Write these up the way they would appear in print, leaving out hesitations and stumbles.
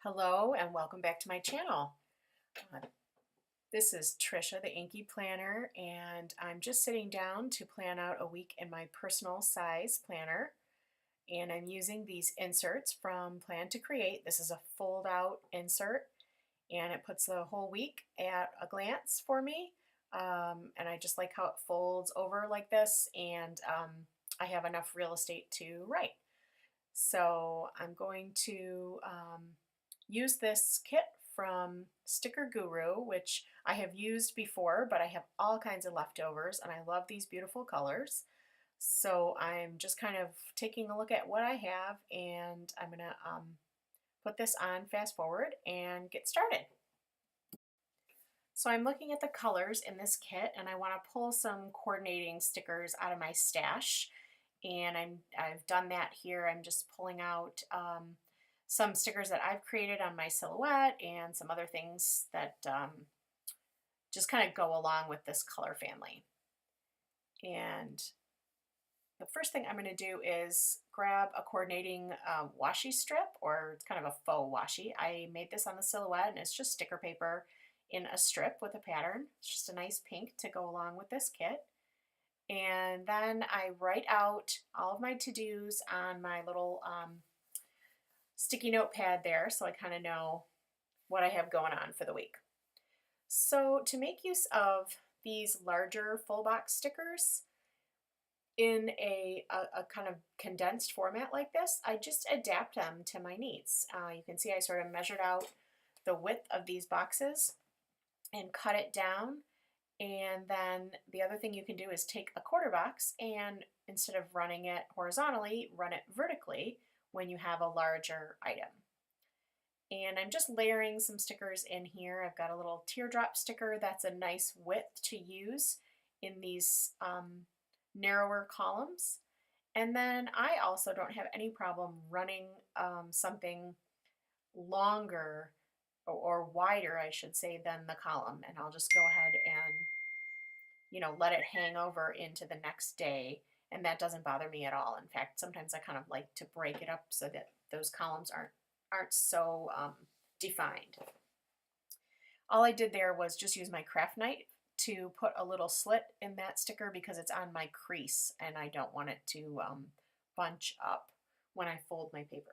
Hello and welcome back to my channel. Uh, this is Trisha, the Inky Planner, and I'm just sitting down to plan out a week in my personal size planner. And I'm using these inserts from Plan to Create. This is a fold out insert and it puts the whole week at a glance for me. And I just like how it folds over like this, and I have enough real estate to write. So I'm going to use this kit from Sticker Guru, which I have used before, but I have all kinds of leftovers and I love these beautiful colors. So I'm just kind of taking a look at what I have, and I'm gonna put this on fast forward and get started. So I'm looking at the colors in this kit and I want to pull some coordinating stickers out of my stash, and I've done that here. I'm just pulling out some stickers that I've created on my silhouette and some other things that just kind of go along with this color family. And the first thing I'm going to do is grab a coordinating washi strip, or it's kind of a faux washi. I made this on the silhouette and it's just sticker paper in a strip with a pattern. It's just a nice pink to go along with this kit. And then I write out all of my to-dos on my little sticky notepad there, so I kind of know what I have going on for the week. So to make use of these larger full box stickers in a kind of condensed format like this, I just adapt them to my needs. You can see I sort of measured out the width of these boxes and cut it down. And then the other thing you can do is take a quarter box and instead of running it horizontally, run it vertically when you have a larger item. And I'm just layering some stickers in here. I've got a little teardrop sticker that's a nice width to use in these narrower columns. And then I also don't have any problem running something longer or wider, I should say, than the column. And I'll just go ahead and, let it hang over into the next day. And that doesn't bother me at all. In fact, sometimes I kind of like to break it up so that those columns aren't so defined. All I did there was just use my craft knife to put a little slit in that sticker because it's on my crease and I don't want it to bunch up when I fold my paper.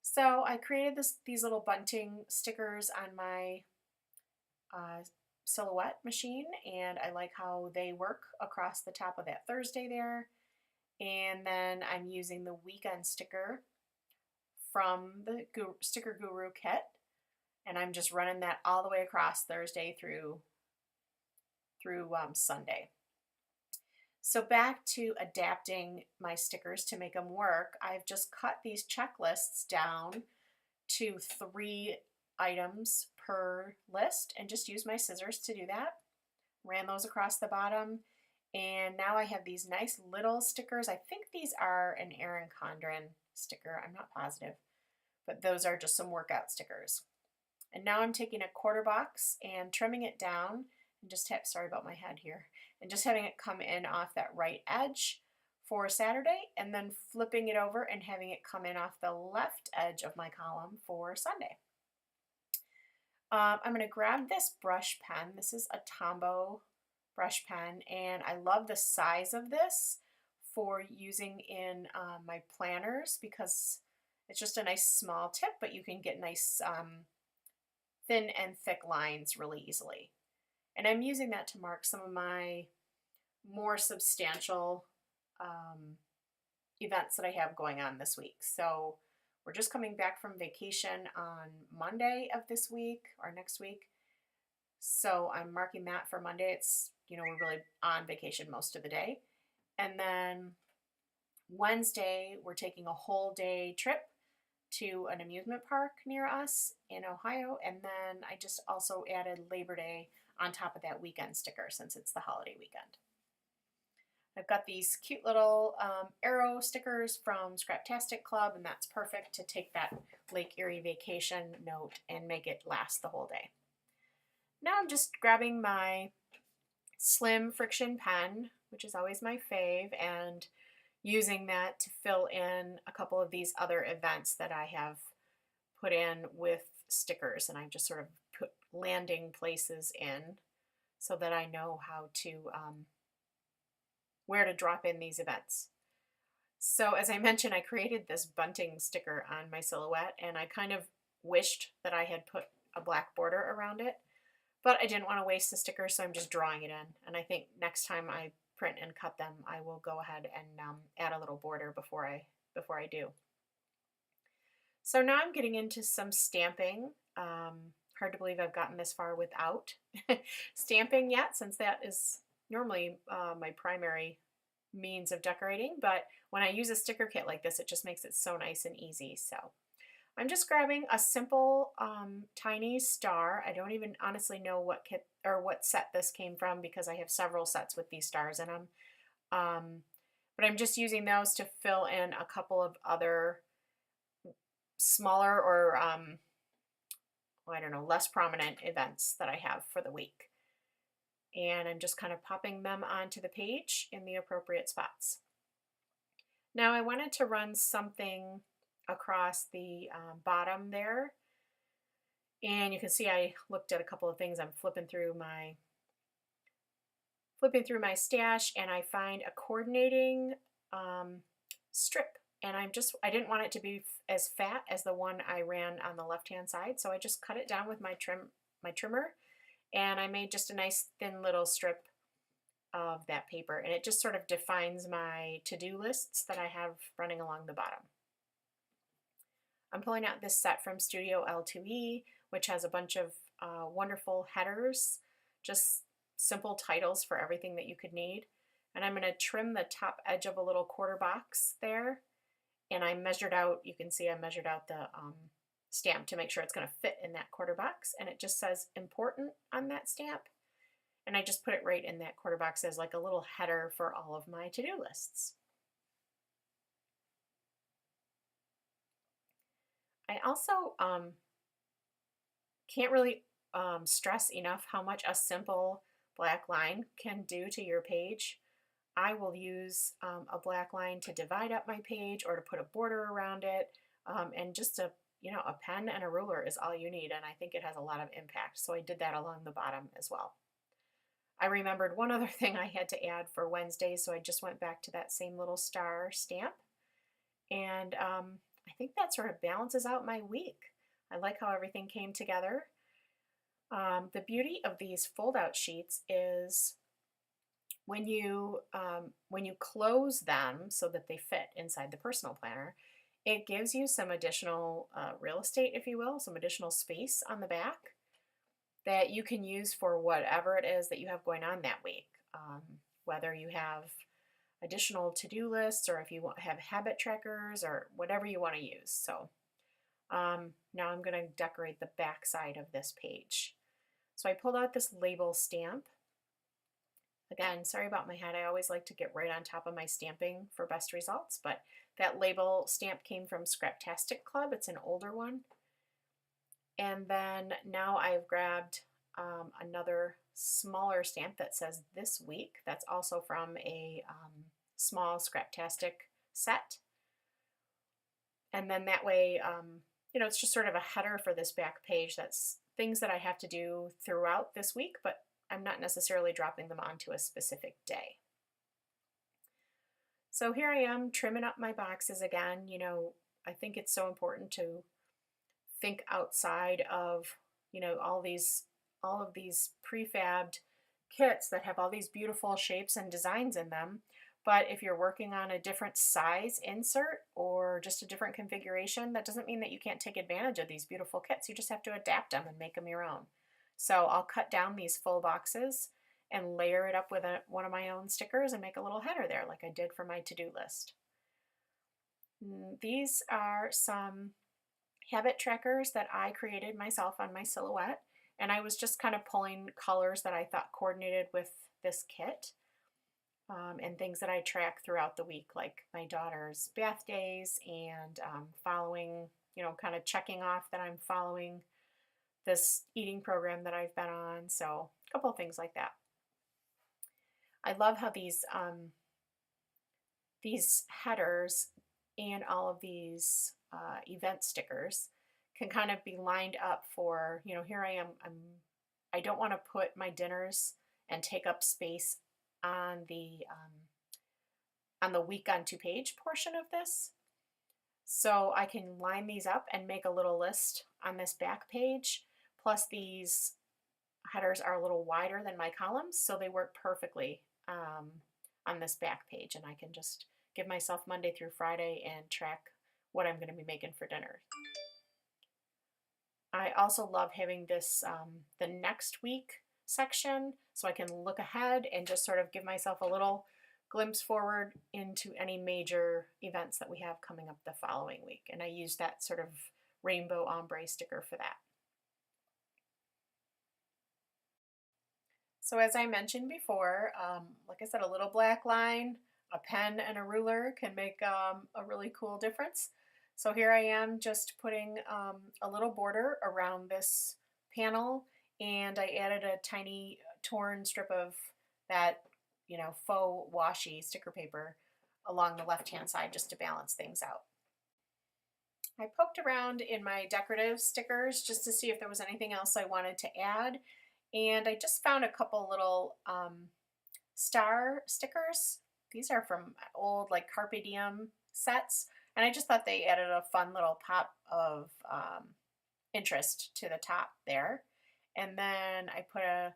So I created these little bunting stickers on my silhouette machine, and I like how they work across the top of that Thursday there. And then I'm using the weekend sticker from the Sticker Guru kit, and I'm just running that all the way across Thursday through Sunday. So back to adapting my stickers to make them work, I've just cut these checklists down to 3 items per list and just used my scissors to do that. Ran those across the bottom, and now I have these nice little stickers. I think these are an Erin Condren sticker. I'm not positive, but those are just some workout stickers. And now I'm taking a quarter box and trimming it down and just sorry about my head here, and just having it come in off that right edge for Saturday, and then flipping it over and having it come in off the left edge of my column for Sunday. I'm going to grab this brush pen. This is a Tombow brush pen, and I love the size of this for using in my planners because it's just a nice small tip, but you can get nice thin and thick lines really easily. And I'm using that to mark some of my more substantial events that I have going on this week. So we're just coming back from vacation on Monday of this week or next week. So I'm marking that for Monday. It's, we're really on vacation most of the day. And then Wednesday, we're taking a whole day trip to an amusement park near us in Ohio. And then I just also added Labor Day on top of that weekend sticker since it's the holiday weekend. I've got these cute little arrow stickers from Scraptastic Club, and that's perfect to take that Lake Erie vacation note and make it last the whole day. Now I'm just grabbing my slim friction pen, which is always my fave, and using that to fill in a couple of these other events that I have put in with stickers, and I've just sort of put landing places in so that I know how to where to drop in these events. So as I mentioned, I created this bunting sticker on my silhouette, and I kind of wished that I had put a black border around it, but I didn't want to waste the sticker, so I'm just drawing it in. And I think next time I print and cut them, I will go ahead and add a little border before I do. So now I'm getting into some stamping. Hard to believe I've gotten this far without stamping yet, since that is normally my primary means of decorating. But when I use a sticker kit like this, it just makes it so nice and easy. So I'm just grabbing a simple tiny star. I don't even honestly know what kit or what set this came from, because I have several sets with these stars in them. But I'm just using those to fill in a couple of other smaller or I don't know, less prominent events that I have for the week. And I'm just kind of popping them onto the page in the appropriate spots. Now I wanted to run something across the bottom there, and you can see I looked at a couple of things. I'm flipping through my stash, and I find a coordinating strip, and I didn't want it to be as fat as the one I ran on the left hand side, so I just cut it down with my trimmer, and I made just a nice thin little strip of that paper, and it just sort of defines my to-do lists that I have running along the bottom. I'm pulling out this set from Studio L2E, which has a bunch of wonderful headers, just simple titles for everything that you could need. And I'm going to trim the top edge of a little quarter box there. And I measured out, you can see I measured out the stamp to make sure it's going to fit in that quarter box. And it just says important on that stamp. And I just put it right in that quarter box as like a little header for all of my to-do lists. I also can't really stress enough how much a simple black line can do to your page. I will use a black line to divide up my page or to put a border around it, and just a pen and a ruler is all you need, and I think it has a lot of impact. So I did that along the bottom as well. I remembered one other thing I had to add for Wednesday, so I just went back to that same little star stamp, and I think that sort of balances out my week. I like how everything came together. The beauty of these fold-out sheets is when you close them so that they fit inside the personal planner, it gives you some additional real estate, if you will, some additional space on the back that you can use for whatever it is that you have going on that week. Whether you have additional to-do lists, or if you have habit trackers, or whatever you want to use. So now I'm going to decorate the back side of this page. So I pulled out this label stamp. Again, sorry about my head. I always like to get right on top of my stamping for best results, but that label stamp came from Scraptastic Club. It's an older one. And then now I've grabbed another smaller stamp that says this week. That's also from a small Scraptastic set. And then that way, it's just sort of a header for this back page. That's things that I have to do throughout this week, but I'm not necessarily dropping them onto a specific day. So here I am trimming up my boxes again. I think it's so important to think outside of, all of these prefabbed kits that have all these beautiful shapes and designs in them. But if you're working on a different size insert or just a different configuration, that doesn't mean that you can't take advantage of these beautiful kits. You just have to adapt them and make them your own. So I'll cut down these full boxes and layer it up with one of my own stickers and make a little header there like I did for my to-do list. These are some habit trackers that I created myself on my silhouette, and I was just kind of pulling colors that I thought coordinated with this kit, and things that I track throughout the week, like my daughter's bath days, and following, kind of checking off that I'm following this eating program that I've been on. So a couple of things like that. I love how these headers and all of these event stickers can kind of be lined up for, you know, here I am, I don't want to put my dinners and take up space on the week on two page portion of this. So I can line these up and make a little list on this back page. Plus these headers are a little wider than my columns, so they work perfectly on this back page. And I can just give myself Monday through Friday and track what I'm going to be making for dinner. I also love having this, the next week section, so I can look ahead and just sort of give myself a little glimpse forward into any major events that we have coming up the following week. And I use that sort of rainbow ombre sticker for that. So as I mentioned before, like I said, a little black line, a pen and a ruler can make a really cool difference. So here I am just putting a little border around this panel, and I added a tiny torn strip of that, you know, faux washi sticker paper along the left-hand side just to balance things out. I poked around in my decorative stickers just to see if there was anything else I wanted to add, and I just found a couple little star stickers. These are from old like Carpe Diem sets, and I just thought they added a fun little pop of interest to the top there. And then I put a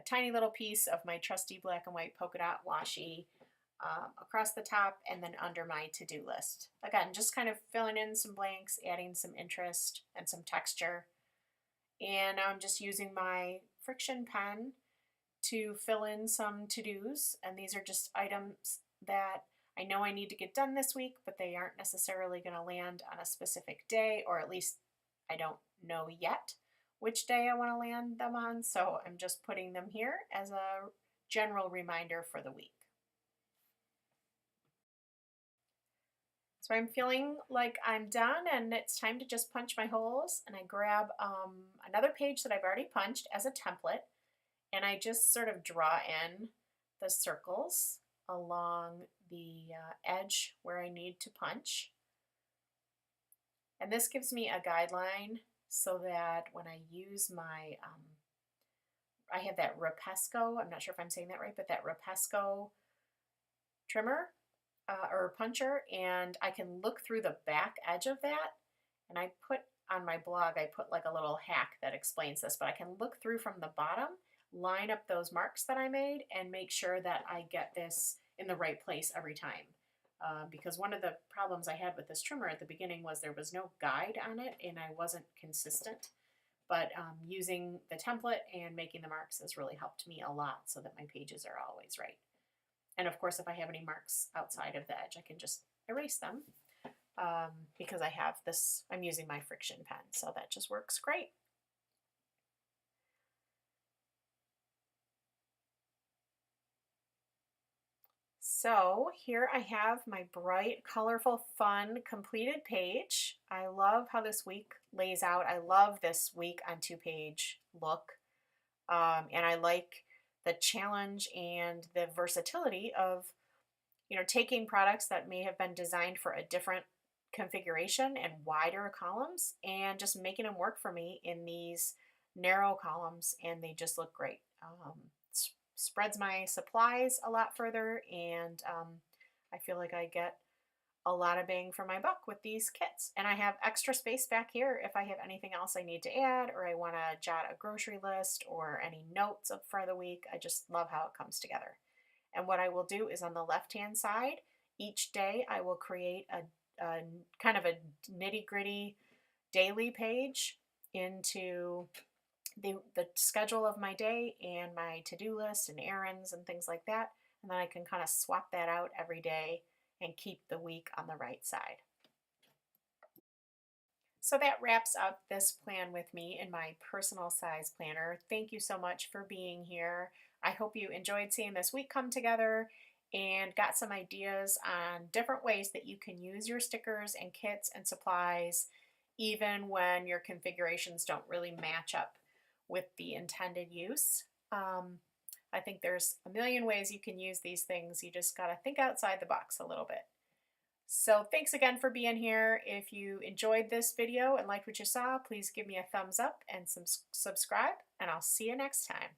tiny little piece of my trusty black and white polka dot washi across the top and then under my to-do list. Again, just kind of filling in some blanks, adding some interest and some texture. And now I'm just using my friction pen to fill in some to-dos, and these are just items that I know I need to get done this week, but they aren't necessarily going to land on a specific day, or at least I don't know yet which day I want to land them on, so I'm just putting them here as a general reminder for the week. So I'm feeling like I'm done and it's time to just punch my holes, and I grab another page that I've already punched as a template, and I just sort of draw in the circles along the edge where I need to punch. And this gives me a guideline so that when I use my, I have that Rapesco, I'm not sure if I'm saying that right, but that Rapesco trimmer or puncher, and I can look through the back edge of that. And I put on my blog, I put like a little hack that explains this, but I can look through from the bottom, line up those marks that I made, and make sure that I get this in the right place every time. Because one of the problems I had with this trimmer at the beginning was there was no guide on it and I wasn't consistent. But using the template and making the marks has really helped me a lot so that my pages are always right. And of course, if I have any marks outside of the edge, I can just erase them because I have this, I'm using my friction pen, so that just works great. So here I have my bright, colorful, fun, completed page. I love how this week lays out. I love this week on two-page look. And I like the challenge and the versatility of, you know, taking products that may have been designed for a different configuration and wider columns and just making them work for me in these narrow columns, and they just look great. Spreads my supplies a lot further, and I feel like I get a lot of bang for my buck with these kits. And I have extra space back here if I have anything else I need to add, or I want to jot a grocery list or any notes up for the week. I just love how it comes together. And what I will do is on the left-hand side, each day I will create a kind of a nitty-gritty daily page into the schedule of my day and my to-do list and errands and things like that. And then I can kind of swap that out every day and keep the week on the right side. So that wraps up this plan with me in my personal size planner. Thank you so much for being here. I hope you enjoyed seeing this week come together and got some ideas on different ways that you can use your stickers and kits and supplies even when your configurations don't really match up with the intended use. I think there's a million ways you can use these things. You just got to think outside the box a little bit. So thanks again for being here. If you enjoyed this video and liked what you saw, please give me a thumbs up and some subscribe, and I'll see you next time.